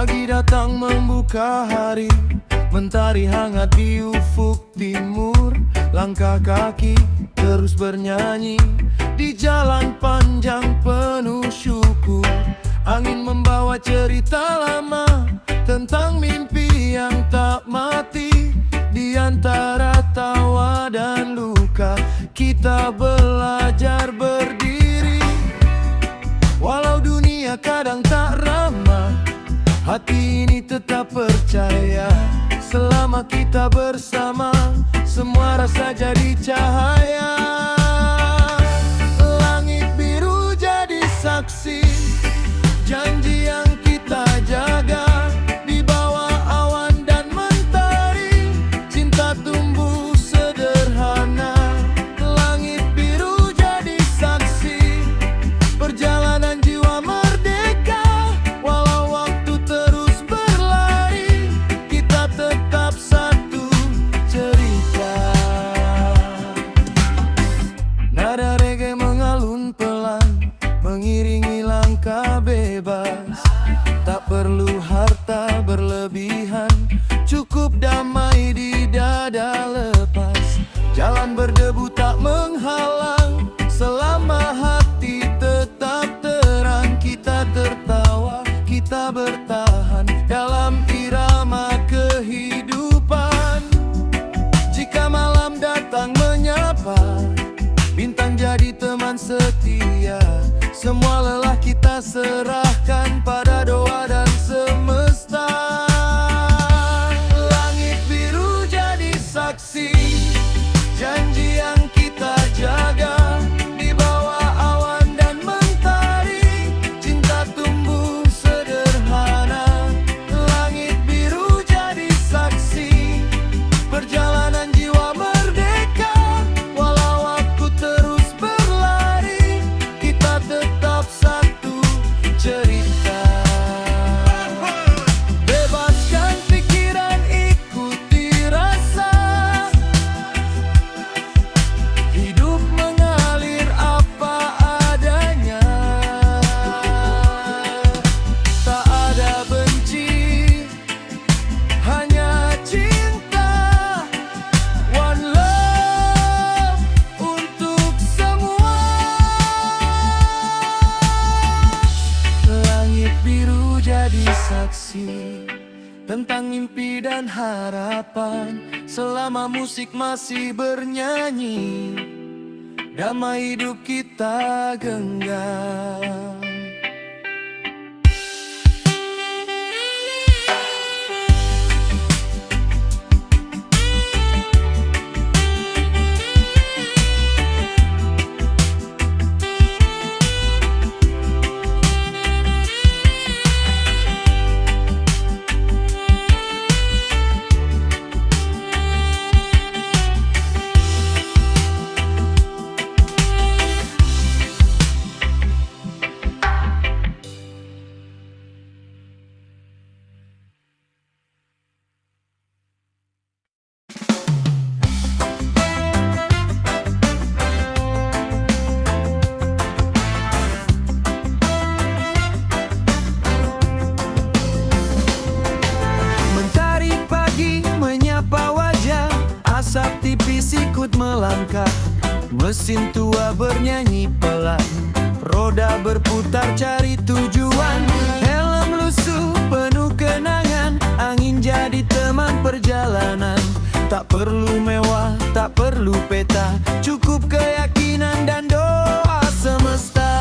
Pagi datang membuka hari, mentari hangat di ufuk timur. Langkah kaki terus bernyanyi di jalan panjang penuh syukur. Angin membawa cerita lama tentang mimpi yang tak mati. Di antara tawa dan luka kita belajar berdiri. Walau dunia kadang tak ramah, hati ini tetap percaya. Selama kita bersama, semua rasa jadi cahaya. Langit biru jadi saksi janji yang kita jaga. Di bawah awan dan mentari, cinta tumbuh sederhana. Langit biru jadi saksi perjalanan jiwa merdeka. Walau waktu terus berlari, kita tetap satu cerita. Nada reggae mengalun pelan, mengiringi langkah bebas. Tak perlu harta berlebihan, cukup damai di dada lepas. Jalan berdebu tak menghalang, selama hati tetap terang. Kita tertawa, kita bertahan dalam irama kehidupan. Jika malam datang menyapa, bintang jadi teman setia. Semua lelah kita serahkan pada doa dan semesta. Langit biru jadi saksi janji yang kita jaga. Di bawah awan dan mentari, cinta tumbuh sederhana. Langit biru jadi saksi perjalanan jiwa merdeka. Walau waktu terus berlari, kita tetap satu cerita. Bebaskan pikiran, ikuti rasa. Hidup mengalir apa adanya. Tak ada benci, hanya cinta. One love untuk semua. Langit biru jadi saksi tentang mimpi dan harapan. Selama musik masih bernyanyi, damai hidup kita genggam. Asap tipis ikut melangkah, mesin tua bernyanyi pelan. Roda berputar cari tujuan, helm lusuh penuh kenangan. Angin jadi teman perjalanan. Tak perlu mewah, tak perlu peta, cukup keyakinan dan doa semesta.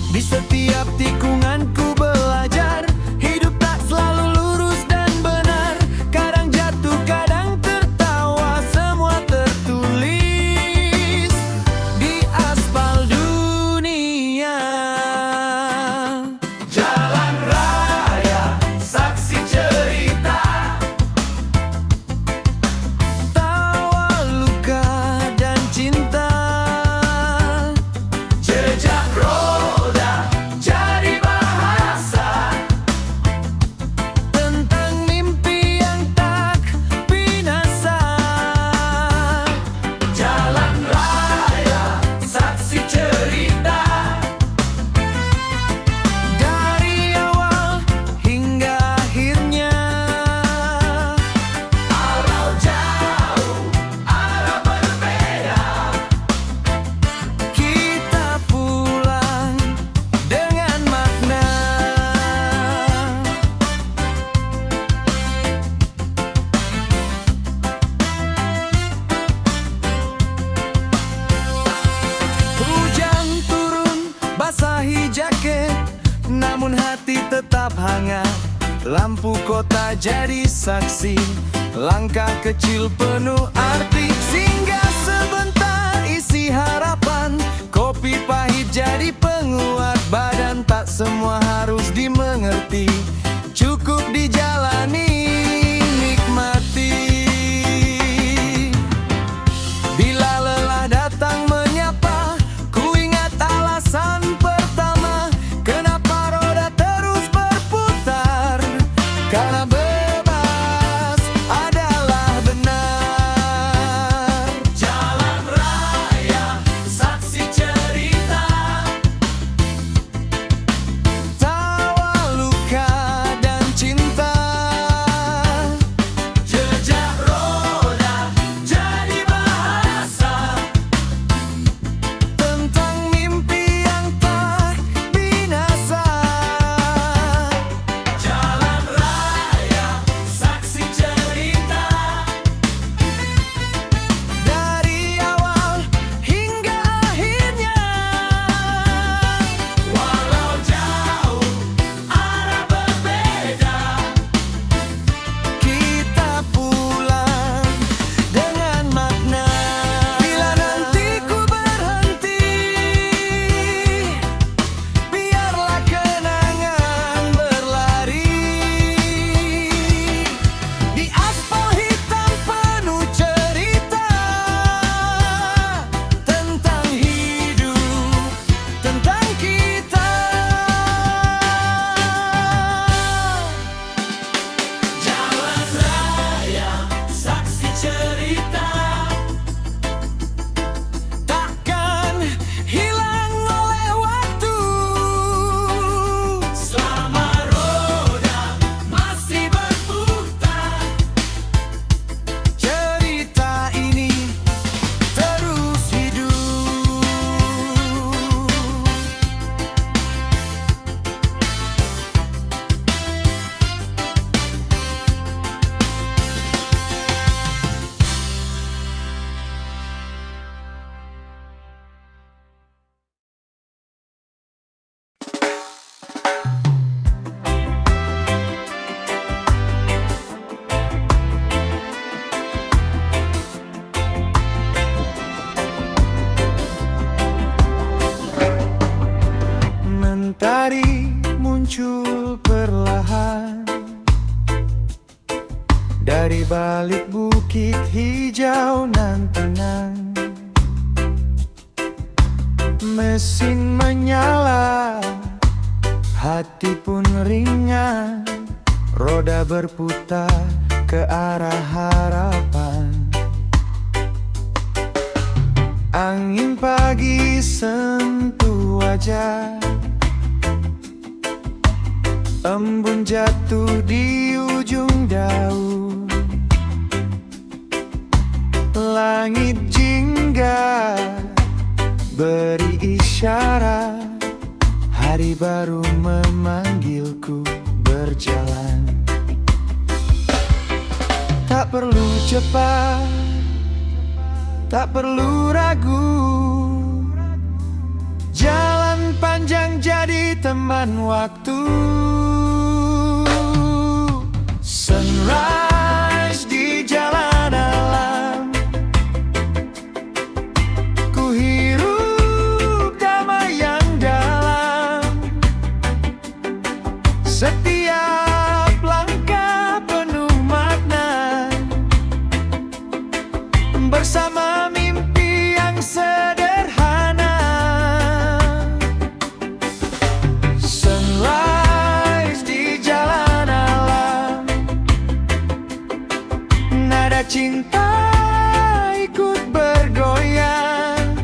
Di setiap tikungan ku belajar, hidup tak selalu lurus dan benar. Kadang jatuh, kadang tertawa, semua tertulis di aspal dunia. Jalan raya, saksi cerita, tawa, luka, dan cinta. Jejak roda jadi jaket, namun hati tetap hangat. Lampu kota jadi saksi, langkah kecil penuh arti. Singgah sebentar isi harapan, kopi pahit jadi penguat badan. Tak semua harus dimengerti, cukup dijalani, nikmati. Bila lelah datang menyapa, ku ingat alasan pertama kenapa roda terus berputar. Karena bebas adalah benar. Jalan raya, saksi cerita, tawa, luka, dan cinta. Jejak roda jadi bahasa tentang mimpi yang tak binasa. Jalan raya, saksi cerita, dari awal hingga akhirnya. Walau jauh arah berbeda, kita pulang dengan makna. Bila nanti ku berhenti, biarlah kenangan berlari di aspal hitam penuh cerita tentang hidup, tentang kita. Jalan raya, saksi cerita, takkan hilang oleh waktu. Selama roda masih berputar, cerita ini terus hidup. Mentari muncul perlahan dari balik bukit hijau nan tenang. Mesin menyala, hati pun ringan, roda berputar ke arah harapan. Angin pagi sentuh wajah, embun jatuh di ujung daun. Langit jingga beri isyarat, hari baru memanggilku berjalan. Tak perlu cepat, tak perlu ragu, jalan panjang jadi teman waktu. Sunrise di jalan alam, ku hirup damai yang dalam. Setiap langkah penuh makna, bersama mimpi yang sederhana. Sunrise di jalan alam, nada cinta ikut bergoyang.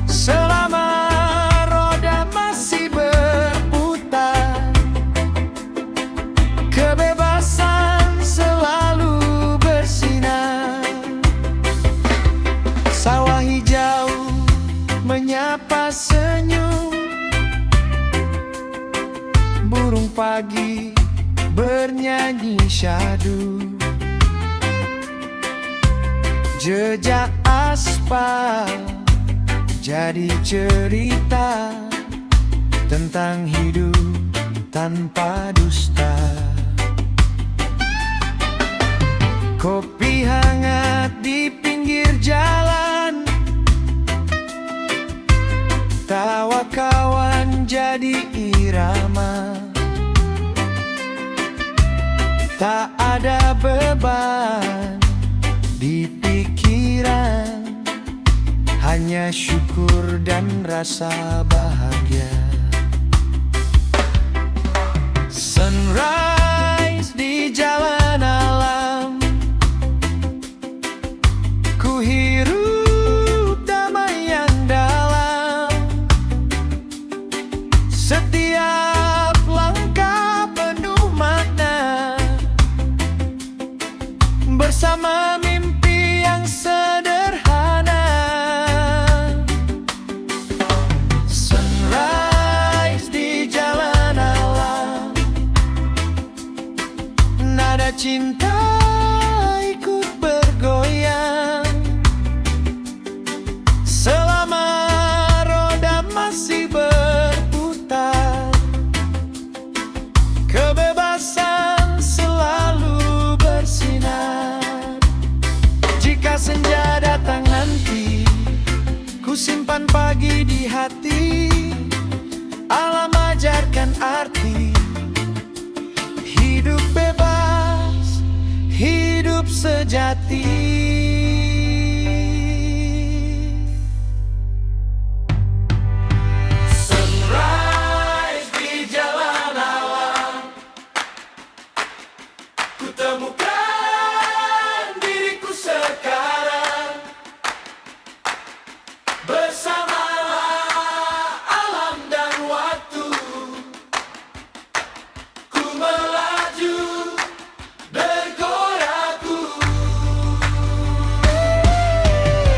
Selama roda masih berputar, kebebasan selalu bersinar. Sawah hijau menyapa senyum, burung pagi bernyanyi syahdu. Jejak aspal jadi cerita tentang hidup tanpa dusta. Kopi hangat di pinggir jalan, tawa kawan jadi irama. Tak ada beban di pikiran, hanya syukur dan rasa bahagia. Sunrise di jalan alam, ku hirup damai yang dalam. Setiap langkah penuh makna, bersama mimpi yang sederhana. Sunrise di jalan alam, nada cinta ikut bergoyang. Selama roda masih berputar, kebebasan selalu bersinar. Jika senja datang nanti, ku simpan pagi di hati. Alam ajarkan arti hidup bebas, hidup sejati. Sunrise di jalan alam, ku temukan diriku sekarang. Bersama alam dan waktu, ku melaju bergoyaku.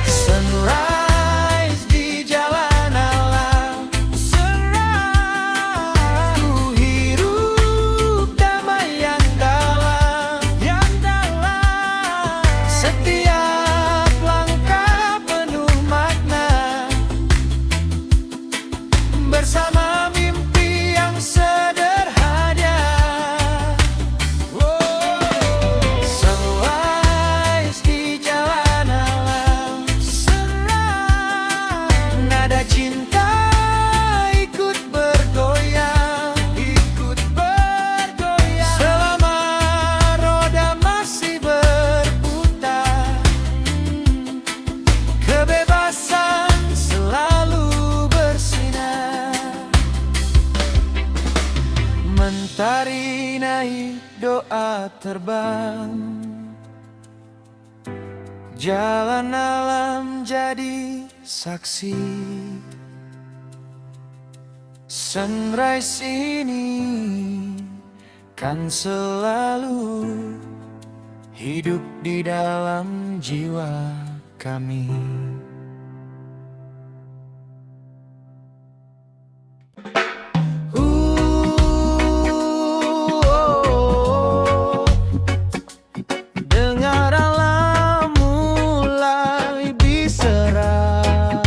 Sunrise di jalan alam, sunrise, ku hirup damai yang dalam, yang dalam. Setiap langkah penuh makna, bersama mimpi yang sederhana. Sunrise di jalan alam, sunrise, nada cinta ikut bergoyang, ikut bergoyang. Selama roda masih berputar, kebebasan selalu bersinar. Mentari naik, doa terbang, jalan alam jadi saksi. Sunrise ini kan selalu hidup di dalam jiwa kami. Dengar alam mulai berserak,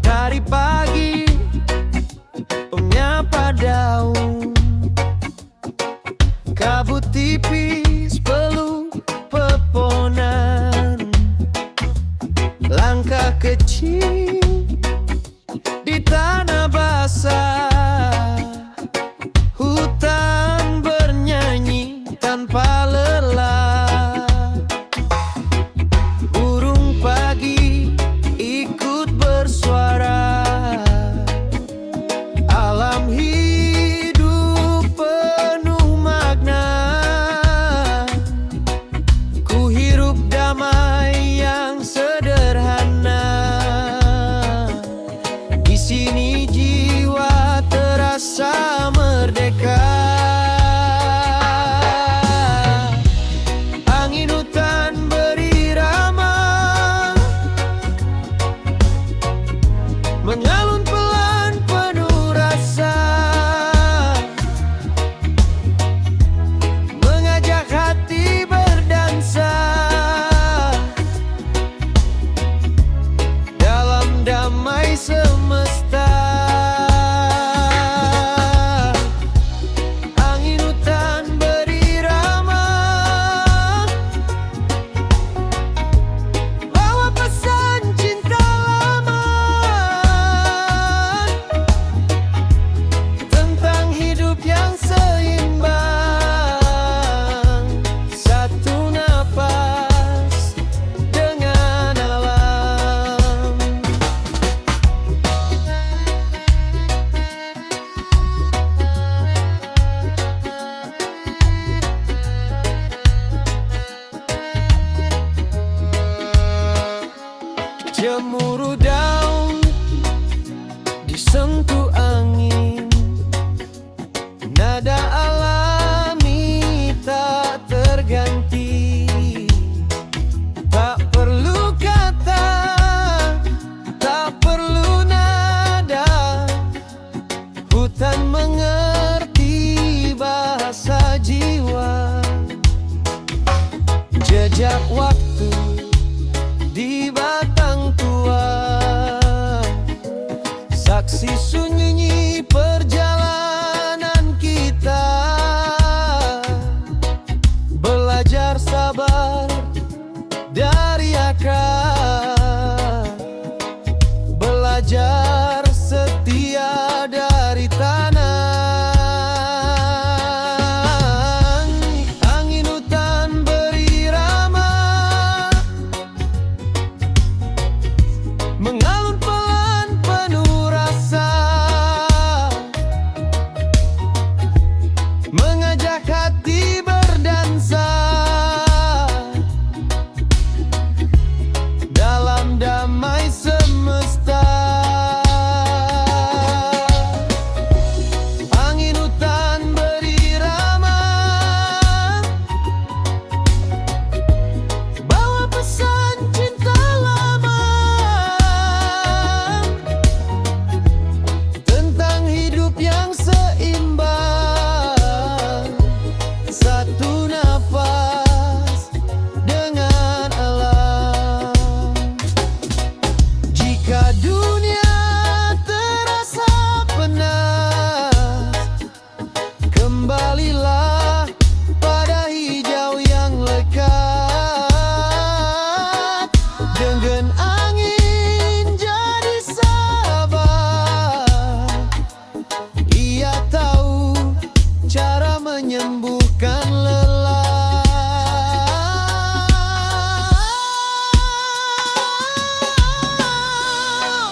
dari pagi menyapa daun, kabut tipis peluk pepohonan. Langkah kecil di tanah basah, hutan bernyanyi tanpa lelah. Burung pagi ikut bersuara, alam hidup dan mengerti bahasa jiwa. Jejak waktu di batang tua, saksi sunyi perjalanan kita. Belajar sabar dari akar, belajar setia dari tanah. Angin hutan berirama, mengalun pelan penuh rasa, mengajak hati berdansa dalam damai semesta. Angin hutan berirama, bawa pesan cinta lama tentang hidup yang seimbang, satu nafas dengan alam. Jika dunia terasa panas, kembalilah pada hijau yang lekat. Dengan angin jadi sahabat, ia tahu cara menyembuhkan lelah.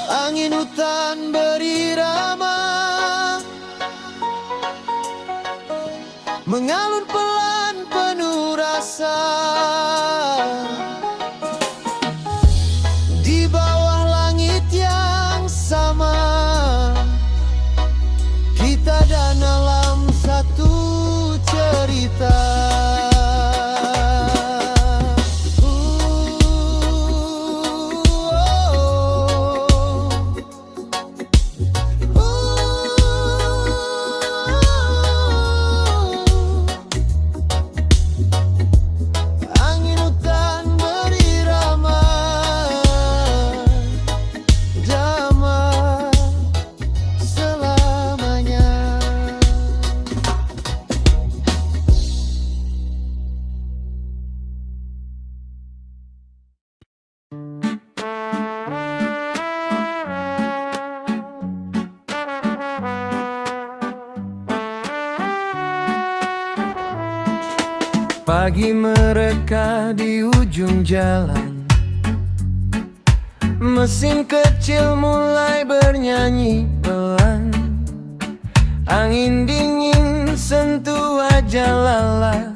Angin hutan berirama, mengalun pelan penuh rasa. Di bawah langit yang sama, kita dan alam satu cerita. Angin hutan berirama, damai selamanya. Pagi mereka di ujung jalan, mesin kecil mulai bernyanyi pelan. Angin dingin sentuh wajah Lala,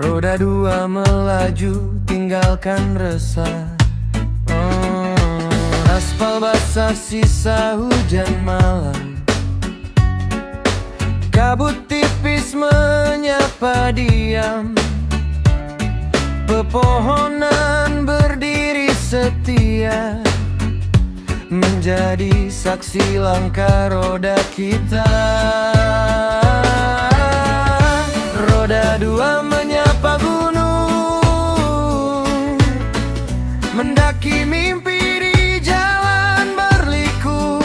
roda dua melaju tinggalkan resah. Aspal basah sisa hujan malam, kabut tipis menyapa diam. Pepohonan berdiri setia, menjadi saksi langkah roda kita. Roda dua menyapa gunung, mendaki mimpi di jalan berliku.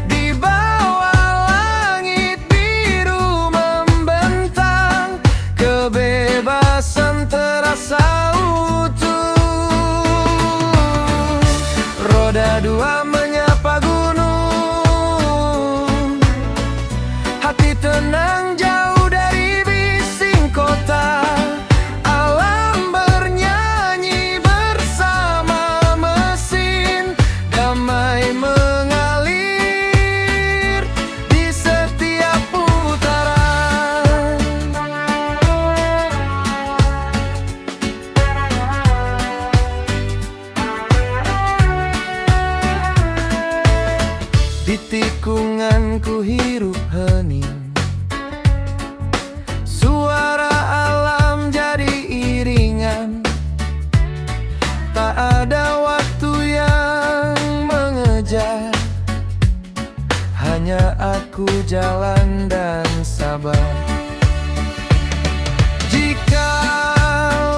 Di bawah langit biru membentang, kebebasan terasa utuh. Roda dua menyapa gunung, hati tenang jauh dari bising kota. Alam bernyanyi bersama mesin, damai mengalir di setiap putaran. Di tikungan ku hirup hening, suara alam jadi iringan. Tak ada waktu yang mengejar, hanya aku jalan dan sabar. Jika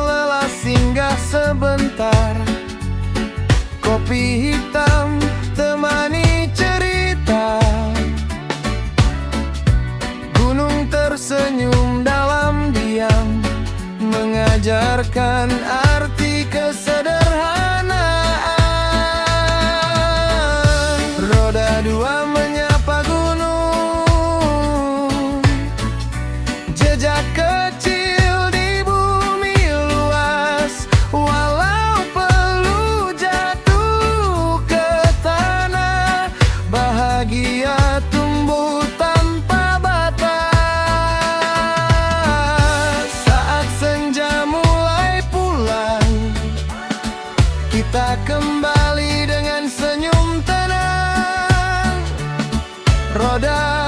lelah singgah sebentar, kopi hitam temani cerita. Gunung tersenyum dalam diam, mengajarkan arti kesederhanaan. Roda dua menyapa gunung, jejak kecil di bumi luas. Walau perlu jatuh ke tanah, bahagia tumbuh tanpa batas. Saat senja mulai pulang, kita kembali dengan senyum tenang. Roda